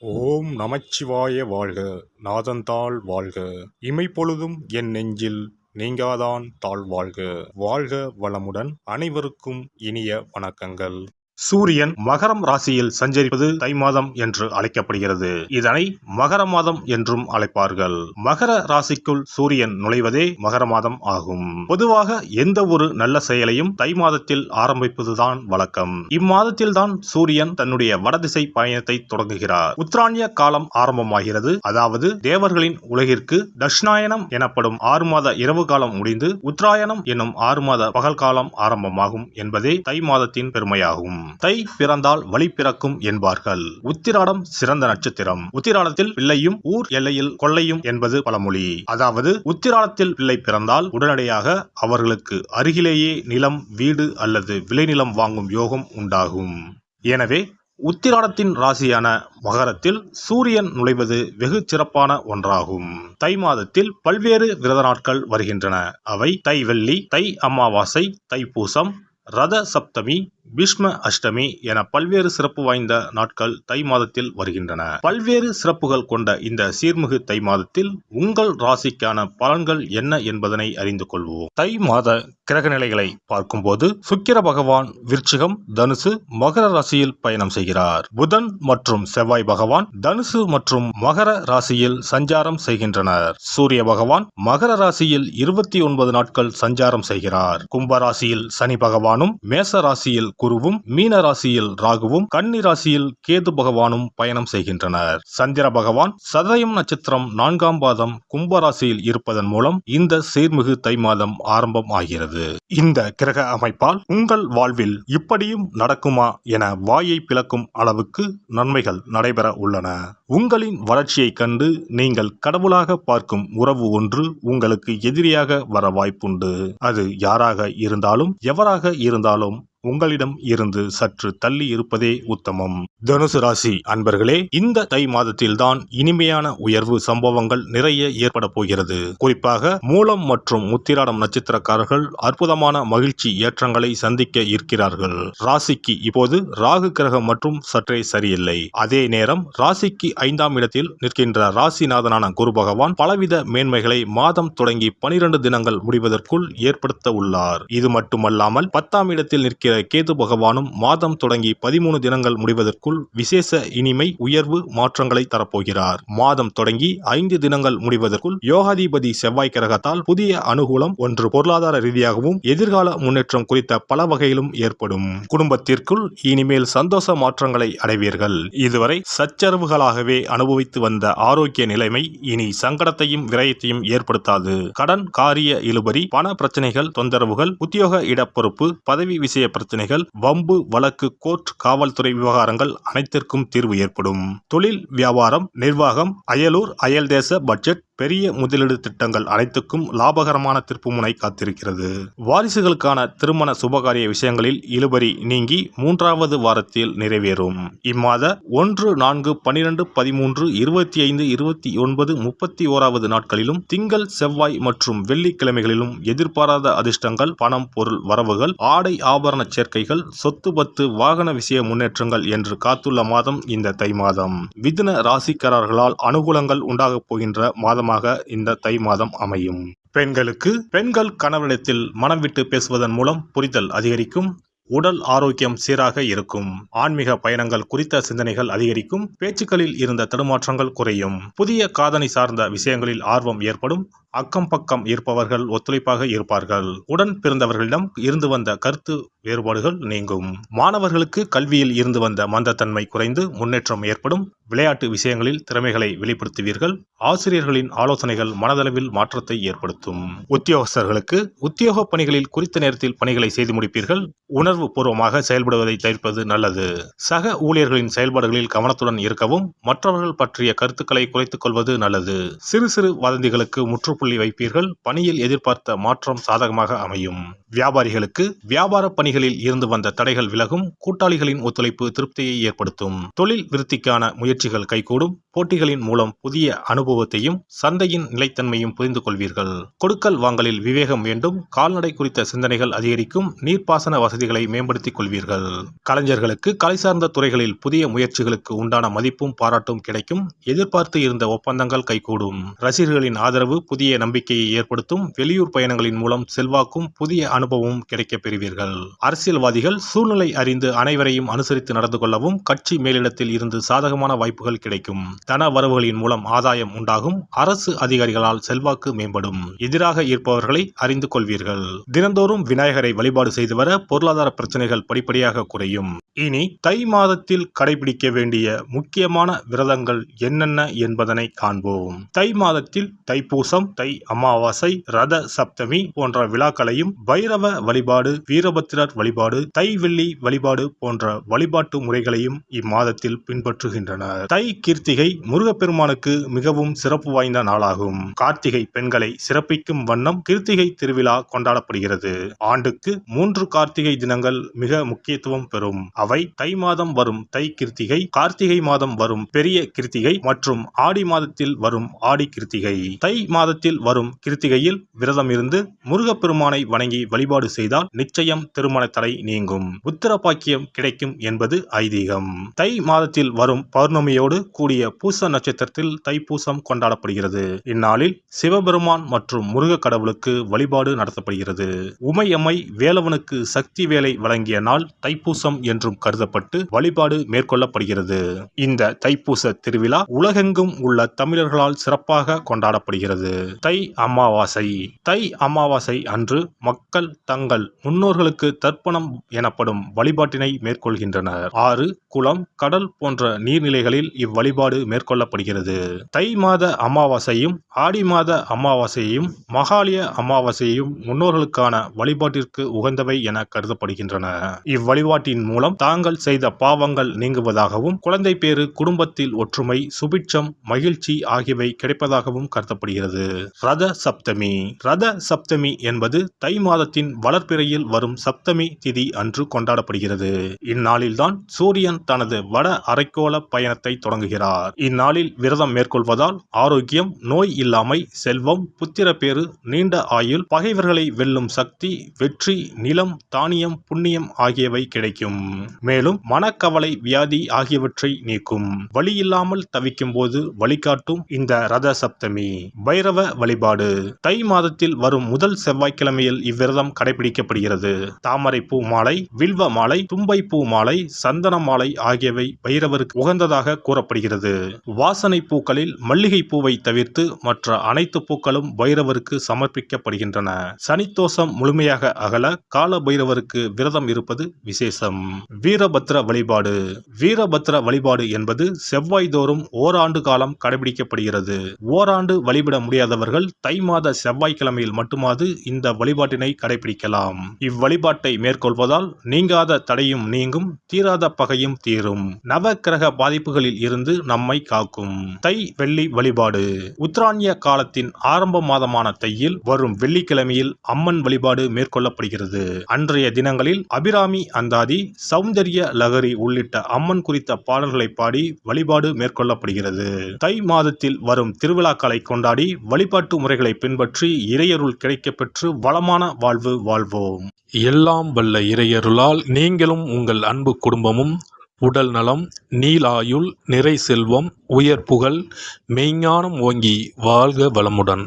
ஓம் நமச்சிவாய வாழ்க. நாதந்தாள் வாழ்க. இமைப்பொழுதும் என் நெஞ்சில் நீங்காதான் தாழ் வாழ்க. வாழ்க வளமுடன். அனைவருக்கும் இனிய வணக்கங்கள். சூரியன் மகரம் ராசியில் சஞ்சரிப்பது தை மாதம் என்று அழைக்கப்படுகிறது. இதனை மகர மாதம் என்றும் அழைப்பார்கள். மகர ராசிக்குள் சூரியன் நுழைவதே மகர மாதம் ஆகும். பொதுவாக எந்த ஒரு நல்ல செயலையும் தை மாதத்தில் ஆரம்பிப்பதுதான் வழக்கம். இம்மாதத்தில் தான் சூரியன் தன்னுடைய வடதிசை பயணத்தை தொடங்குகிறார். உத்தராயண காலம் ஆரம்பமாகிறது. அதாவது தேவர்களின் உலகிற்கு தட்சிணாயனம் எனப்படும் 6 மாத இரவு காலம் முடிந்து உத்தராயணம் என்னும் 6 மாத பகல் காலம் ஆரம்பமாகும் என்பதே தை மாதத்தின் பெருமையாகும். தை பிறந்தால் வழி பிறக்கும் என்பார்கள். உத்திராடம் சிறந்த நட்சத்திரம். உத்திராடத்தில் பிள்ளையும் ஊர் எல்லையில் கொள்ளையும் என்பது பழமொழி. அதாவது உத்திராடத்தில் பிள்ளை பிறந்தால் உடனடியாக அவர்களுக்கு அருகிலேயே நிலம், வீடு அல்லது விளைநிலம் வாங்கும் யோகம் உண்டாகும். எனவே உத்திராடத்தின் ராசியான மகரத்தில் சூரியன் நுழைவது வெகு சிறப்பான ஒன்றாகும். தை மாதத்தில் பல்வேறு விரத நாட்கள் வருகின்றன. அவை தை வெள்ளி, தை அமாவாசை, தைப்பூசம், ரத சப்தமி, பீஷ்ம அஷ்டமி என பல்வேறு சிறப்பு வாய்ந்த நாட்கள் தை மாதத்தில் வருகின்றன. பல்வேறு சிறப்புகள் கொண்ட இந்த சீர்மிகு தை மாதத்தில் உங்கள் ராசிக்கான பலன்கள் என்ன என்பதனை அறிந்து கொள்வோம். தை மாத கிரக நிலைகளை பார்க்கும்போது சுக்கிர பகவான் விருச்சிகம், தனுசு, மகர ராசியில் பயணம் செய்கிறார். புதன் மற்றும் செவ்வாய் பகவான் தனுசு மற்றும் மகர ராசியில் சஞ்சாரம் செய்கின்றனர். சூரிய பகவான் மகர ராசியில் 29 நாட்கள் சஞ்சாரம் செய்கிறார். கும்ப ராசியில் சனி பகவானும், மேச ராசியில் குருவும், மீன ராசியில் ராகுவும், கன்னி ராசியில் கேது பகவானும் பயணம் செய்கின்றனர். சந்திர பகவான் சதயம் நட்சத்திரம் 4ஆம் பாதம் கும்ப ராசியில் இருப்பதன் மூலம் இந்த சீர்மிகு தை மாதம் ஆரம்பம் ஆகிறது. இந்த கிரக அமைப்பால் உங்கள் வாழ்வில் இப்படியும் நடக்குமா என வாயை பிளக்கும் அளவுக்கு நன்மைகள் நடைபெற உள்ளன. உங்களின் வளர்ச்சியை கண்டு நீங்கள் கடவுளாக பார்க்கும் உறவு ஒன்று உங்களுக்கு எதிரியாக வர வாய்ப்புண்டு. அது யாராக இருந்தாலும் எவராக இருந்தாலும் உங்களிடம் இருந்து சற்று தள்ளி இருப்பதே உத்தமம். தனுசு ராசி அன்பர்களே, இந்த தை மாதத்தில் தான் இனிமையான உயர்வு சம்பவங்கள் நிறைய ஏற்பட போகிறது. குறிப்பாக மூலம் மற்றும் உத்திராடம் நட்சத்திரக்காரர்கள் அற்புதமான மகிழ்ச்சி ஏற்றங்களை சந்திக்க இருக்கிறார்கள். ராசிக்கு இப்போது ராகு கிரகம் மற்றும் சற்றே சரியில்லை. அதே நேரம் ராசிக்கு 5ஆம் இடத்தில் நிற்கின்ற ராசிநாதனான குரு பகவான் பலவித மேன்மைகளை மாதம் தொடங்கி 12 தினங்கள் முடிவதற்குள் ஏற்படுத்த உள்ளார். இது மட்டுமல்லாமல் 10ஆம் இடத்தில் நிற்கிற கேது பகவானும் மாதம் தொடங்கி 13 தினங்கள் முடிவதற்குள் விசேஷ இனிமை, உயர்வு, மாற்றங்களை தரப்போகிறார். மாதம் தொடங்கி 5 தினங்கள் முடிவதற்குள் யோகாதிபதி செவ்வாய் கிரகத்தால் புதிய அனுகூலம் ஒன்று பொருளாதார ரீதியாகவும் எதிர்கால முன்னேற்றம் குறித்த பல வகையிலும் ஏற்படும். குடும்பத்திற்குள் இனிமேல் சந்தோஷ மாற்றங்களை அடைவீர்கள். இதுவரை சச்சரவுகளாகவே அனுபவித்து வந்த ஆரோக்கிய நிலைமை இனி சங்கடத்தையும் விரயத்தையும் ஏற்படுத்தாது. கடன், காரிய இழுபறி, பண பிரச்சனைகள், தொந்தரவுகள், உத்தியோக இடப்பொறுப்பு, பதவி விஷய பிரச்சனைகள், வம்பு, வழக்கு, கோர்ட், காவல்துறை விவகாரங்கள் அனைத்திற்கும் தீர்வு ஏற்படும். தொழில், வியாபாரம், நிர்வாகம், அயலூர், அயல்தேச பட்ஜெட், பெரிய முதலீடு திட்டங்கள் அனைத்துக்கும் லாபகரமான திருப்புமுனை காத்திருக்கிறது. வாரிசுகளுக்கான திருமண சுபகாரிய விஷயங்களில் இழுபறி நீங்கி 3வது வாரத்தில் நிறைவேறும். இம்மாத 1, 4, 12, 13, 25, 29, 31வது நாட்களிலும் திங்கள், செவ்வாய் மற்றும் வெள்ளிக்கிழமைகளிலும் எதிர்பாராத அதிர்ஷ்டங்கள், பணம், பொருள் வரவுகள், ஆடை ஆபரண சேர்க்கைகள், சொத்து பத்து, வாகன விஷய முன்னேற்றங்கள் என்று காத்துள்ள மாதம் இந்த தை மாதம். மிதுன ராசிக்காரர்களால் அனுகூலங்கள் உண்டாகப் போகின்ற மாதமாக இந்த தை மாதம் அமையும். பெண்களுக்கு பெண்கள் கணவனிடத்தில் மனம் விட்டு பேசுவதன் மூலம் புரிதல் அதிகரிக்கும். உடல் ஆரோக்கியம் சீராக இருக்கும். ஆன்மீக பயணங்கள் குறித்த சிந்தனைகள் அதிகரிக்கும். பேச்சுக்களில் இருந்த தடுமாற்றங்கள் குறையும். புதிய காதணி சார்ந்த விஷயங்களில் ஆர்வம் ஏற்படும். அக்கம் பக்கம் இருப்பவர்கள் ஒத்துழைப்பாக இருப்பார்கள். உடன் பிறந்தவர்களிடம் இருந்து வந்த கருத்து வேறுபாடுகள் நீங்கும். மாணவர்களுக்கு கல்வியில் இருந்து வந்த மந்தத்தன்மை குறைந்து முன்னேற்றம் ஏற்படும். விளையாட்டு விஷயங்களில் திறமைகளை வெளிப்படுத்துவீர்கள். ஆசிரியர்களின் ஆலோசனைகள் மனதளவில் மாற்றத்தை ஏற்படுத்தும். உத்தியோகஸ்தர்களுக்கு உத்தியோக பணிகளில் குறித்த நேரத்தில் பணிகளை செய்து முடிப்பீர்கள். உணர்வு பூர்வமாக செயல்படுவதை தவிர்ப்பது நல்லது. சக ஊழியர்களின் செயல்பாடுகளில் கவனத்துடன் இருக்கவும் மற்றவர்கள் பற்றிய கருத்துக்களை குறைத்துக் கொள்வது நல்லது. சிறு சிறு வதந்திகளுக்கு முற்றுப்புள்ளி வைப்பீர்கள். பணியில் எதிர்பார்த்த மாற்றம் சாதகமாக அமையும். வியாபாரிகளுக்கு வியாபார பணிகளில் இருந்து வந்த தடைகள் விலகும். கூட்டாளிகளின் ஒத்துழைப்பு திருப்தியை ஏற்படுத்தும். தொழில் விருத்திக்கான முயற்சிகள் கைகூடும். போட்டிகளின் மூலம் புதிய அனுபவத்தையும் சந்தையின் நிலைத்தன்மையும் புரிந்து கொள்வீர்கள். கொடுக்கல் வாங்கலில் விவேகம் வேண்டும். கால்நடை குறித்த சிந்தனைகள் அதிகரிக்கும். நீர்ப்பாசன வசதிகளை மேம்படுத்திக் கொள்வீர்கள். கலைஞர்களுக்கு கலை சார்ந்த துறைகளில் புதிய முயற்சிகளுக்கு உண்டான மதிப்பும் பாராட்டும் கிடைக்கும். எதிர்பார்த்து இருந்த ஒப்பந்தங்கள் கைகூடும். ரசிகர்களின் ஆதரவு புதிய நம்பிக்கையை ஏற்படுத்தும். வெளியூர் பயணங்களின் மூலம் செல்வாக்கும் புதிய அனுபவமும் கிடைக்கப் பெறுவீர்கள். அரசியல்வாதிகள் சூழ்நிலை அறிந்து அனைவரையும் அனுசரித்து நடந்து கொள்ளவும் கட்சி மேலிடத்தில் இருந்து சாதகமான வாய்ப்புகள் கிடைக்கும். தன வரவுகளின் மூலம் ஆதாயம் உண்டாகும். அரசு அதிகாரிகளால் செல்வாக்கு மேம்படும். எதிராக இருப்பவர்களை அறிந்து கொள்வீர்கள். தினந்தோறும் விநாயகரை வழிபாடு செய்து வர பொருளாதார பிரச்சனைகள் படிப்படியாக குறையும். இனி தை மாதத்தில் கடைபிடிக்க வேண்டிய முக்கியமான விரதங்கள் என்னென்ன என்பதனை காண்போம். தை மாதத்தில் தைப்பூசம், தை அமாவாசை, ரத சப்தமி போன்ற விழாக்களையும், பைரவ வழிபாடு, வீரபத்திரர் வழிபாடு, தை வெள்ளி வழிபாடு போன்ற வழிபாட்டு முறைகளையும் இம்மாதத்தில் பின்பற்றுகின்றனர். தை கிருத்திகை முருகப்பெருமானுக்கு மிகவும் சிறப்பு வாய்ந்த நாளாகும். கார்த்திகை பெண்களை சிறப்பிக்கும் வண்ணம் கிருத்திகை திருவிழா கொண்டாடப்படுகிறது. ஆண்டுக்கு 3 கார்த்திகை தினங்கள் மிக முக்கியத்துவம் பெறும். அவை தை மாதம் வரும் தை கிருத்திகை, கார்த்திகை மாதம் வரும் பெரிய கிருத்திகை மற்றும் ஆடி மாதத்தில் வரும் ஆடி கிருத்திகை. தை மாதத்தில் வரும் கிருத்திகையில் விரதம் இருந்து முருகப்பெருமானை வணங்கி வழிபாடு செய்தால் நிச்சயம் திருமண தடை நீங்கும். புத்திர பாக்கியம் கிடைக்கும் என்பது ஐதீகம். தை மாதத்தில் வரும் பௌர்ணமியோடு கூடிய பூச நட்சத்திரத்தில் தைப்பூசம் கொண்டாடப்படுகிறது. இந்நாளில் சிவபெருமான் மற்றும் முருக கடவுளுக்கு வழிபாடு நடத்தப்படுகிறது. உமையம்மை வேலவனுக்கு சக்தி வேலை வழங்கிய நாள் தைப்பூசம் என்றும் கருதப்பட்டு வழிபாடு மேற்கொள்ளப்படுகிறது. இந்த தைப்பூச திருவிழா உலகெங்கும் உள்ள தமிழர்களால் சிறப்பாக கொண்டாடப்படுகிறது. தை அமாவாசை. தை அமாவாசை அன்று மக்கள் தங்கள் முன்னோர்களுக்கு தர்ப்பணம் எனப்படும் வழிபாட்டினை மேற்கொள்கின்றனர். ஆறு, குளம், கடல் போன்ற நீர்நிலைகளில் இவ்வழிபாடு மேற்கொள்ளப்படுகிறது. தை மாத அமாவாசையும் ஆடி மாத அமாவாசையையும் மகாலய அமாவாசையையும் முன்னோர்களுக்கான வழிபாட்டிற்கு உகந்தவை என கருதப்படுகின்றன. இவ்வழிபாட்டின் மூலம் தாங்கள் செய்த பாவங்கள் நீங்குவதாகவும் குழந்தை பேறு, குடும்பத்தில் ஒற்றுமை, சுபிட்சம், மகிழ்ச்சி ஆகியவை கிடைப்பதாகவும் கருதப்படுகிறது. ரத சப்தமி. ரத சப்தமி என்பது தை மாதத்தின் வளர்பிறையில் வரும் சப்தமி திதி அன்று கொண்டாடப்படுகிறது. இந்நாளில்தான் சூரியன் தனது வட அரைக்கோள பயணத்தை தொடங்குகிறார். இந்நாளில் விரதம் மேற்கொள்வதால் ஆரோக்கியம், நோய் இல்லாமை, செல்வம், புத்திரப்பேறு, நீண்ட ஆயுள், பகைவர்களை வெல்லும் சக்தி, வெற்றி, நிலம், தானியம், புண்ணியம் ஆகியவை கிடைக்கும். மேலும் மனக்கவலை, வியாதி ஆகியவற்றை நீக்கும். வழியில்லாமல் தவிக்கும் போது வழிகாட்டும் இந்த ரத சப்தமி. பைரவ வழிபாடு. தை மாதத்தில் வரும் முதல் செவ்வாய்க்கிழமையில் இவ்விரதம் கடைபிடிக்கப்படுகிறது. தாமரை பூ மாலை, வில்வ மாலை, தும்பை பூ மாலை, சந்தன மாலை ஆகியவை பைரவருக்கு உகந்ததாக கூறப்படுகிறது. வாசனை பூக்களில் மல்லிகை பூவை தவிர்த்து மற்ற அனைத்து பூக்களும் பைரவருக்கு சமர்ப்பிக்கப்படுகின்றன. சனித்தோஷம் முழுமையாக அகல கால பைரவருக்கு விரதம் இருப்பது விசேஷம். வீரபத்திர வழிபாடு. வீரபத்திர வழிபாடு என்பது செவ்வாய் தோறும் ஓராண்டு காலம் கடைபிடிக்கப்படுகிறது. ஓராண்டு வழிபட முடியாதவர்கள் தை மாத செவ்வாய்க்கிழமையில் மட்டுமாவது இந்த வழிபாட்டினை கடைபிடிக்கலாம். இவ்வழிபாட்டை மேற்கொள்வதால் நீங்காத தடையும் நீங்கும், தீராத பகையும் தீரும், நவ கிரக பாதிப்புகளில் இருந்து நம்மை காக்கும். தை வெள்ளி வழிபாடு. உத்தராயண காலத்தின் ஆரம்ப மாதமான தையில் வரும் வெள்ளிக்கிழமையில் அம்மன் வழிபாடு மேற்கொள்ளப்படுகிறது. அன்றைய தினங்களில் அபிராமி அந்தாதி, சௌந்தர்ய லகரி உள்ளிட்ட அம்மன் குறித்த பாடல்களை பாடி வழிபாடு மேற்கொள்ளப்படுகிறது. தை மாதத்தில் வரும் திருவிழாக்களை கொண்டாடி வழிபாட்டு முறைகளை பின்பற்றி இறையருள் கிடைக்கப்பெற்று வளமான வாழ்வு வாழ்வோம். எல்லாம் வல்ல இறையருளால் நீங்களும் உங்கள் அன்பு குடும்பமும் உடல் நலம், நீலாயுள், நிறை செல்வம், உயர் புகழ், மெய்ஞானம் ஓங்கி வாழ்க வளமுடன்.